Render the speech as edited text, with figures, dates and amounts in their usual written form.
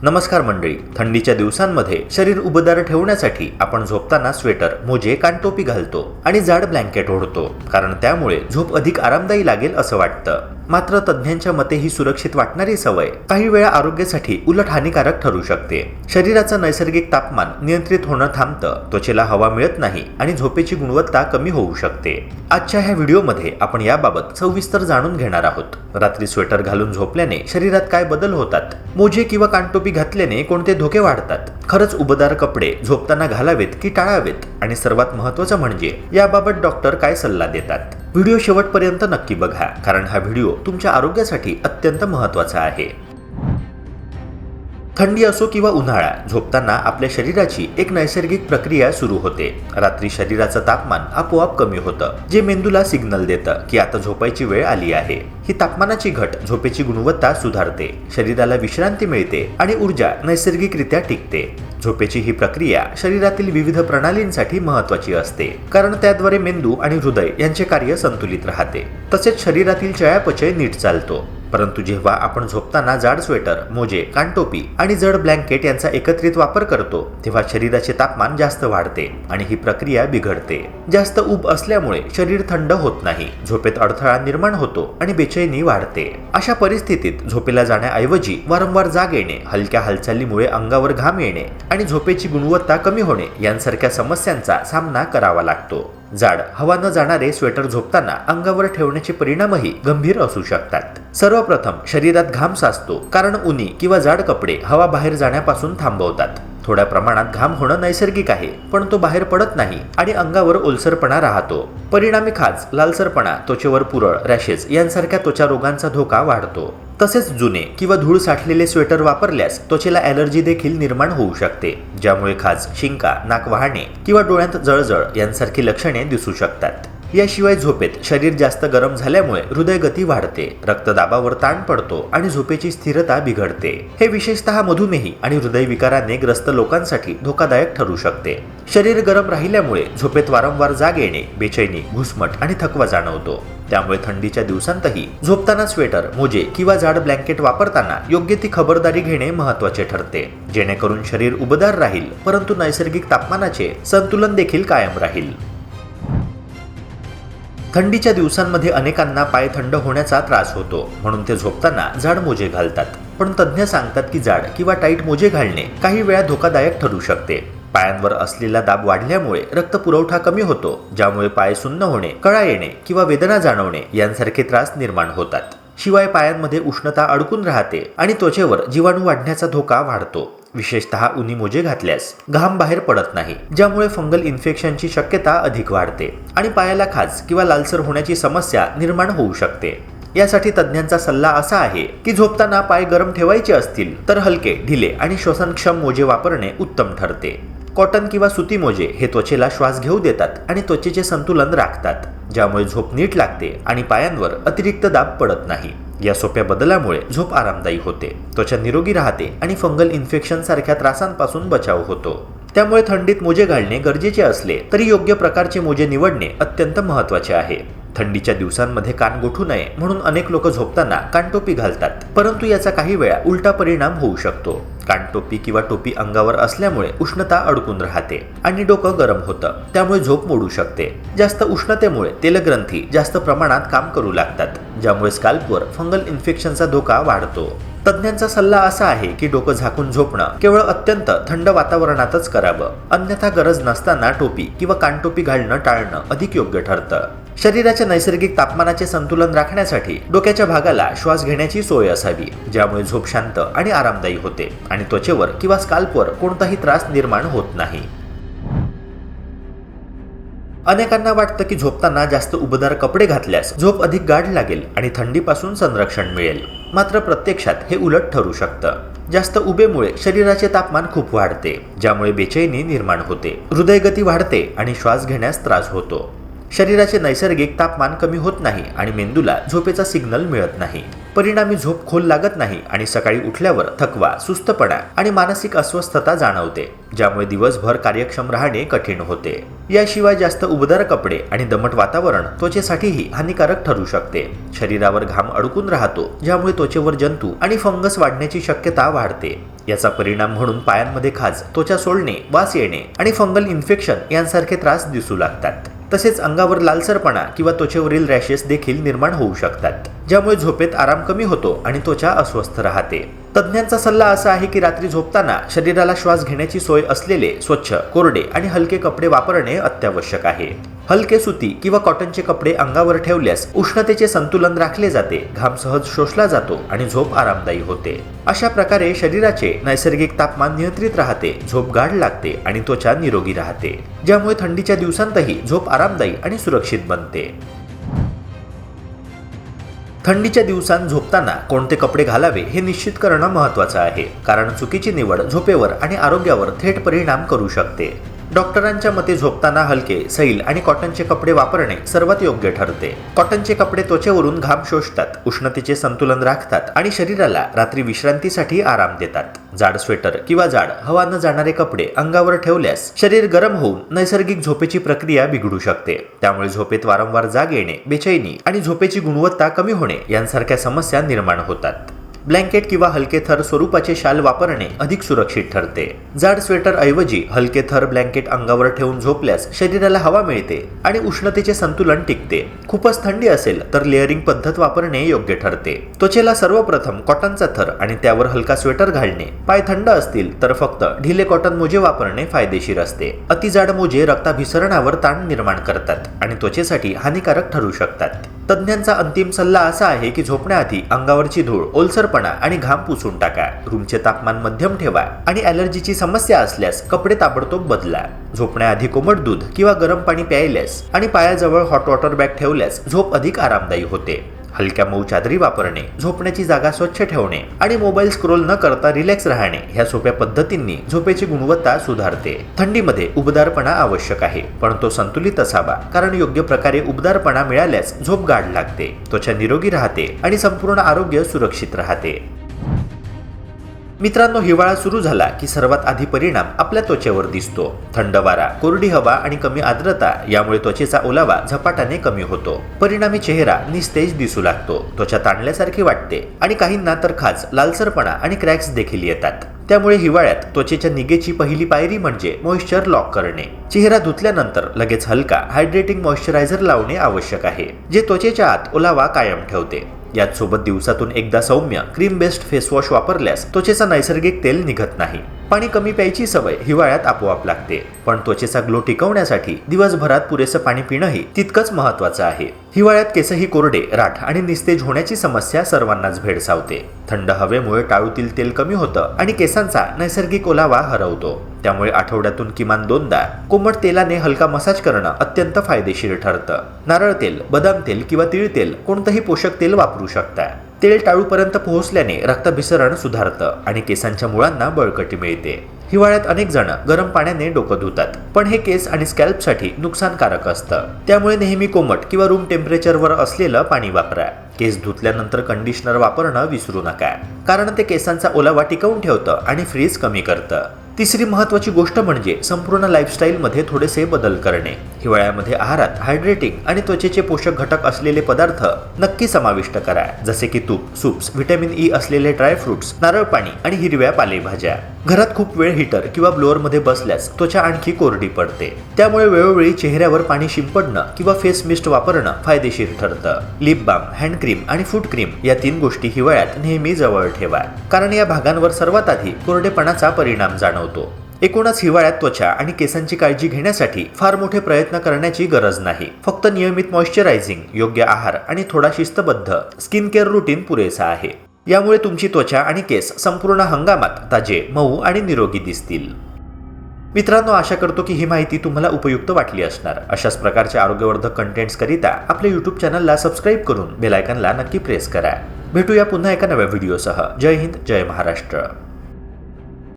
नमस्कार मंडळी. थंडीच्या दिवसांमध्ये शरीर उबदार ठेवण्यासाठी आपण झोपताना स्वेटर, मोजे, कानटोपी घालतो आणि जाड ब्लँकेट ओढतो, कारण त्यामुळे झोप अधिक आरामदायी लागेल असं वाटतं. मात्र तज्ज्ञांच्या मते ही सुरक्षित वाटणारी सवय काही वेळा आरोग्यासाठी उलट हानिकारक ठरू शकते. शरीराचं नैसर्गिक तापमान नियंत्रित होणं थांबतं, त्वचेला हवा मिळत नाही आणि झोपेची गुणवत्ता कमी होऊ शकते. आजच्या ह्या व्हिडिओमध्ये आपण याबाबत सविस्तर जाणून घेणार आहोत. रात्री स्वेटर घालून झोपल्याने शरीरात काय बदल होतात, मोजे किंवा कानटोपी घातल्याने कोणते धोके वाढतात, खरंच उबदार कपडे झोपताना घालावेत की टाळावेत, आणि सर्वात महत्त्वाचं म्हणजे याबाबत डॉक्टर काय सल्ला देतात. व्हिडिओ शेवटपर्यंत नक्की बघा, कारण हा व्हिडिओ तुमच्या आरोग्यासाठी अत्यंत महत्त्वाचा आहे. थंडी असो किंवा उन्हाळा, झोपताना आपल्या शरीराची एक नैसर्गिक प्रक्रिया सुरू होते. रात्री शरीराचं तापमान आपोआप कमी होतं, जे मेंदूला सिग्नल देतं की आता झोपायची वेळ आली आहे. ही तापमानाची घट झोपेची गुणवत्ता सुधारते, शरीराला विश्रांती मिळते आणि ऊर्जा नैसर्गिकरित्या टिकते. झोपेची ही प्रक्रिया शरीरातील विविध प्रणालींसाठी महत्त्वाची असते, कारण त्याद्वारे मेंदू आणि हृदय यांचे कार्य संतुलित राहते. तसेच शरीरातील चयापचय नीट चालतो. परंतु जेव्हा आपण झोपताना जाड स्वेटर, मोजे, कानटोपी आणि जड ब्लँकेट यांचा एकत्रित वापर करतो, तेव्हा शरीराचे तापमान जास्त वाढते आणि ही प्रक्रिया बिघडते. जास्त ऊब असल्यामुळे शरीर थंड होत नाही, झोपेत अडथळा निर्माण होतो आणि बेचैनी वाढते. अशा परिस्थितीत झोपेला जाण्याऐवजी वारंवार जाग येणे, हलक्या हालचालीमुळे अंगावर घाम येणे आणि झोपेची गुणवत्ता कमी होणे यांसारख्या समस्यांचा सामना करावा लागतो. जाड, हवा न जाणारे स्वेटर झोपताना अंगावर ठेवण्याचे परिणामही गंभीर असू शकतात. सर्वप्रथम शरीरात घाम साचतो, कारण उनी किंवा जाड कपडे हवा बाहेर जाण्यापासून थांबवतात. थोड्या प्रमाणात घाम होणं नैसर्गिक आहे, पण तो बाहेर पडत नाही आणि अंगावर ओलसरपणा राहतो. परिणामी खाज, लालसरपणा, त्वचेवर पुरळ, रॅशेस यांसारख्या त्वचा रोगांचा धोका वाढतो. तसेच जुने किंवा धूळ साठलेले स्वेटर वापरल्यास त्वचेला ॲलर्जी देखील निर्माण होऊ शकते, ज्यामुळे खाज, शिंका, नाक वाहणे किंवा डोळ्यात जळजळ यांसारखी लक्षणे दिसू शकतात. याशिवाय झोपेत शरीर जास्त गरम झाल्यामुळे हृदयगती वाढते, रक्तदाबावर ताण पडतो आणि झोपेची स्थिरता बिघडते. हे विशेषतः मधुमेही आणि हृदयविकाराने ग्रस्त लोकांसाठी धोकादायक ठरू शकते. शरीर गरम राहिल्यामुळे झोपेत वारंवार जाग येणे, बेचैनी, घुसमट आणि थकवा जाणवतो. त्यामुळे थंडीच्या दिवसांतही झोपताना स्वेटर, मोजे किंवा जाड ब्लँकेट वापरताना योग्य ती खबरदारी घेणे महत्त्वाचे ठरते, जेणेकरून शरीर उबदार राहील, परंतु नैसर्गिक तापमानाचे संतुलन देखील कायम राहील. थंडीच्या दिवसांमध्ये अनेकांना पाय थंड होण्याचा त्रास होतो, म्हणून ते झोपताना जाड मोजे घालतात. पण तज्ज्ञ सांगतात की जाड किंवा टाईट मोजे घालणे काही वेळा धोकादायक ठरू शकते. पायांवर असलेला दाब वाढल्यामुळे रक्तपुरवठा कमी होतो, ज्यामुळे पाय सुन्न होणे, कळा येणे किंवा वेदना जाणवणे यांसारखे त्रास निर्माण होतात. शिवाय पायांमध्ये उष्णता अडकून राहते आणि त्वचेवर जीवाणू वाढण्याचा धोका वाढतो. विशेषतः उनी मोजे घातल्यास घाम बाहेर पडत नाही, ज्यामुळे फंगल इन्फेक्शनची शक्यता अधिक वाढते आणि पायाला खाज किंवा लालसर होण्याची समस्या निर्माण होऊ शकते. यासाठी तज्ज्ञांचा सल्ला असा आहे की झोपताना पाय गरम ठेवायचे असतील तर हलके, ढिले आणि श्वसनक्षम मोजे वापरणे उत्तम ठरते. कॉटन किंवा सुती मोजे हे त्वचेला श्वास घेऊ देतात आणि त्वचेचे संतुलन राखतात, ज्यामुळे झोप नीट लागते आणि पायांवर अतिरिक्त दाब पडत नाही. या सोप्या बदलामुळे झोप आरामदायी होते, त्वचा निरोगी राहते आणि फंगल इन्फेक्शन सारख्या त्रासांपासून बचाव होतो. त्यामुळे थंडीत मोजे घालणे गरजेचे असले तरी योग्य प्रकारचे मोजे निवडणे अत्यंत महत्त्वाचे आहे. थंडीच्या दिवसांमध्ये कान गोठू नये म्हणून अनेक लोक झोपताना कानटोपी घालतात, परंतु याचा काही वेळा उलटा परिणाम होऊ शकतो. कानटोपी किंवा टोपी अंगावर असल्यामुळे उष्णता अडकून राहते आणि डोकं गरम होतं, त्यामुळे झोप मोडू शकते. जास्त उष्णतेमुळे तेलग्रंथी जास्त प्रमाणात काम करू लागतात, ज्यामुळे स्काल्पवर फंगल इन्फेक्शनचा धोका वाढतो. तज्ज्ञांचा सल्ला असा आहे की डोकं झाकून झोपणं केवळ अत्यंत थंड वातावरणातच करावं, अन्यथा गरज नसताना टोपी किंवा कानटोपी घालणं टाळणं अधिक योग्य ठरतं. शरीराच्या नैसर्गिक तापमानाचे संतुलन राखण्यासाठी डोक्याच्या भागाला श्वास घेण्याची सोय असावी, ज्यामुळे झोप शांत आणि आरामदायी होते आणि त्वचेवर किंवा स्काल्पवर कोणताही त्रास निर्माण होत नाही. अनेकांना वाटतं की झोपताना जास्त उबदार कपडे घातल्यास झोप अधिक गाढ लागेल आणि थंडीपासून संरक्षण मिळेल. मात्र प्रत्यक्षात हे उलट ठरू शकतं. जास्त उबेमुळे शरीराचे तापमान खूप वाढते, ज्यामुळे बेचैनी निर्माण होते, हृदयगती वाढते आणि श्वास घेण्यास त्रास होतो. शरीराचे नैसर्गिक तापमान कमी होत नाही आणि मेंदूला झोपेचा सिग्नल मिळत नाही. परिणामी झोप खोल लागत नाही आणि सकाळी उठल्यावर थकवा, सुस्तपणा आणि मानसिक अस्वस्थता जाणवते, ज्यामुळे दिवसभर कार्यक्षम राहणे कठीण होते। याशिवाय जास्त उबदार कपडे आणि दमट वातावरण त्वचेसाठीही हानिकारक ठरू शकते। शरीरावर घाम अडकून राहतो, ज्यामुळे त्वचेवर जंतू आणि फंगस वाढण्याची शक्यता वाढते। याचा परिणाम म्हणून पायांमध्ये खाज, त्वचा सोलणे, वास येणे आणि फंगल इन्फेक्शन यांसारखे त्रास दिसू लागतात। तसेच अंगावर लालसरपणा किंवा त्वचेवरील रॅशेस देखील निर्माण होऊ शकतात, ज्यामुळे झोपेत आराम कमी होतो आणि त्वचा अस्वस्थ राहते। तज्ञांचा सल्ला असा आहे की रात्री झोपताना शरीराला श्वास घेण्याची सोय असलेले स्वच्छ, कोरडे आणि हलके कपडे वापरणे अत्यावश्यक आहे। हलके सुती किंवा कॉटनचे कपडे अंगावर ठेवल्यास उष्णतेचे संतुलन राखले जाते, घाम सहज शोषला जातो आणि झोप आरामदायी होते। अशा प्रकारे शरीराचे नैसर्गिक तापमान नियंत्रित राहते, झोप गाढ लागते आणि त्वचा निरोगी राहते, ज्यामुळे थंडीच्या दिवसांतही झोप आरामदायी आणि सुरक्षित बनते। थंडीच्या दिवसांत झोपताना कोणते कपडे घालावे हे निश्चित करणं महत्त्वाचं आहे, कारण चुकीची निवड झोपेवर आणि आरोग्यावर थेट परिणाम करू शकते। डॉक्टरांच्या मते झोपताना हलके, सैल आणि कॉटनचे कपडे वापरणे सर्वात योग्य ठरते। कॉटनचे कपडे त्वचेवरून घाम शोषतात, उष्णतेचे संतुलन राखतात आणि शरीराला रात्री विश्रांतीसाठी आराम देतात। जाड स्वेटर किंवा जाड, हवा न जाणारे कपडे अंगावर ठेवल्यास शरीर गरम होऊन नैसर्गिक झोपेची प्रक्रिया बिघडू शकते, त्यामुळे झोपेत वारंवार जाग येणे, बेचैनी आणि झोपेची गुणवत्ता कमी होणे यांसारख्या समस्या निर्माण होतात। ब्लँकेट किंवा हलके थर स्वरूपाचे शाल वापरणे अधिक सुरक्षित ठरते। जाड स्वेटर ऐवजी हलके थर ब्लँकेट अंगावर ठेवून झोपल्यास शरीराला हवा मिळते आणि उष्णतेचे संतुलन टिकते। खूपच थंडी असेल तर लेअरिंग पद्धत वापरणे योग्य ठरते। त्वचेला सर्वप्रथम कॉटनचा थर आणि त्यावर हलका स्वेटर घालणे, पाय थंड असतील तर फक्त ढिले कॉटन मोजे वापरणे फायदेशीर असते। अतिजाड मोजे रक्ताभिसरणावर ताण निर्माण करतात आणि त्वचेसाठी हानिकारक ठरू शकतात। तज्ञांचा अंतिम सल्ला असा आहे की झोपण्याआधी अंगावरची धूळ, ओलसरपणा आणि घाम पुसून टाका, रूमचे तापमान मध्यम ठेवा आणि ॲलर्जीची समस्या असल्यास कपडे ताबडतोब बदला। झोपण्याआधी कोमट दूध किंवा गरम पाणी प्यायल्यास आणि पायाजवळ हॉट वॉटर बॅग ठेवल्यास झोप अधिक आरामदायी होते। हलक्या मऊ चादरी वापरणे, झोपण्याची जागा स्वच्छ ठेवणे आणि मोबाईल स्क्रोल न करता रिलॅक्स राहणे ह्या सोप्या पद्धतींनी झोपेची गुणवत्ता सुधारते। थंडीमध्ये उबदारपणा आवश्यक आहे, पण तो संतुलित असावा, कारण योग्य प्रकारे उबदारपणा मिळाल्यास झोप गाढ लागते, त्वचा निरोगी राहते आणि संपूर्ण आरोग्य सुरक्षित राहते। मित्रांनो, हिवाळा सुरू झाला की सर्वात आधी परिणाम आपल्या त्वचेवर दिसतो। थंड वारा, कोरडी हवा आणि कमी आर्द्रता यामुळे त्वचेचा ओलावा झपाट्याने कमी होतो। परिणामी चेहरा निस्तेज दिसू लागतो, त्वचा ताणल्यासारखी वाटते आणि काहींना तर खाज, लालसरपणा आणि क्रॅक्स देखील येतात। त्यामुळे हिवाळ्यात त्वचेच्या निगेची पहिली पायरी म्हणजे मॉइश्चर लॉक करणे। चेहरा धुतल्यानंतर लगेच हलका हायड्रेटिंग मॉइश्चरायझर लावणे आवश्यक आहे, जे त्वचेच्या आत ओलावा कायम ठेवते। याच सोबत दिवसातून एकदा सौम्य क्रीम बेस्ड फेसवॉश वापरल्यास त्वचेचा नैसर्गिक तेल निघत नाही। पाणी कमी प्यायची सवय हिवाळ्यात आपोआप लागते, पण त्वचेचा ग्लो टिकवण्यासाठी दिवसभरात पुरेसं पाणी पिणंही तितकंच महत्त्वाचं आहे। हिवाळ्यात केसही कोरडे, राठ आणि निस्तेज होण्याची समस्या सर्वांनाच भेडसावते। थंड हवेमुळे टाळूतील तेल कमी होतं आणि केसांचा नैसर्गिक ओलावा हरवतो। त्यामुळे आठवड्यातून किमान 2दा कोमट तेलाने हलका मसाज करणं अत्यंत फायदेशीर ठरतं। नारळ तेल, बदाम तेल किंवा तीळ तेल कोणतंही पोषक तेल वापरू शकता। तेल टाळूपर्यंत पोहोचल्याने रक्ताभिसरण सुधारतं आणि केसांच्या मुळांना बळकटी मिळते। हिवाळ्यात अनेक जण गरम पाण्याने डोकं धुतात, पण हे केस आणि स्कॅल्पसाठी नुकसानकारक असतं। त्यामुळे नेहमी कोमट किंवा रूम टेम्परेचरवर असलेलं पाणी वापरा। केस धुतल्यानंतर कंडिशनर वापरणं विसरू नका, कारण ते केसांचा ओलावा टिकवून ठेवतं आणि फ्रीज कमी करतं। तिसरी महत्त्वाची गोष्ट म्हणजे संपूर्ण लाईफस्टाईलमध्ये थोडेसे बदल करणे। हिवाळ्यामध्ये आहारात हायड्रेटिंग आणि त्वचेचे पोषक घटक असलेले पदार्थ नक्की समाविष्ट करा, जसे की तूप, सूप्स, व्हिटॅमिन ई असलेले ड्रायफ्रुट्स, नारळ पाणी आणि हिरव्या पालेभाज्या। घरात खूप वेळ हीटर किंवा ब्लोअरमध्ये बसल्यास त्वचा आणखी कोरडी पडते, त्यामुळे वेळोवेळी चेहऱ्यावर पाणी शिंपडणं किंवा फेस मिस्ट वापरणं फायदेशीर ठरतं। लिप बाम, हँड क्रीम आणि फूट क्रीम या 3 गोष्टी हिवाळ्यात नेहमी जवळ ठेवा, कारण या भागांवर सर्वात आधी कोरडेपणाचा परिणाम जाणवतो। एकूणच हिवाळ्यात त्वचा आणि केसांची काळजी घेण्यासाठी फार मोठे प्रयत्न करण्याची गरज नाही। फक्त नियमित मॉइश्चरायझिंग, योग्य आहार आणि थोडा शिस्तबद्ध स्किन केअर रुटीन पुरेसा आहे। यामुळे तुमची त्वचा आणि केस संपूर्ण हंगामात ताजे, मऊ आणि निरोगी दिसतील। मित्रांनो, आशा करतो की ही माहिती तुम्हाला उपयुक्त वाटली असणार। अशाच प्रकारच्या आरोग्यवर्धक कंटेंट्स करिता आपल्या YouTube चॅनलला सबस्क्राईब करून बेल आयकॉनला नक्की प्रेस करा। भेटूया पुन्हा एका नव्या व्हिडिओसह। जय हिंद, जय महाराष्ट्र।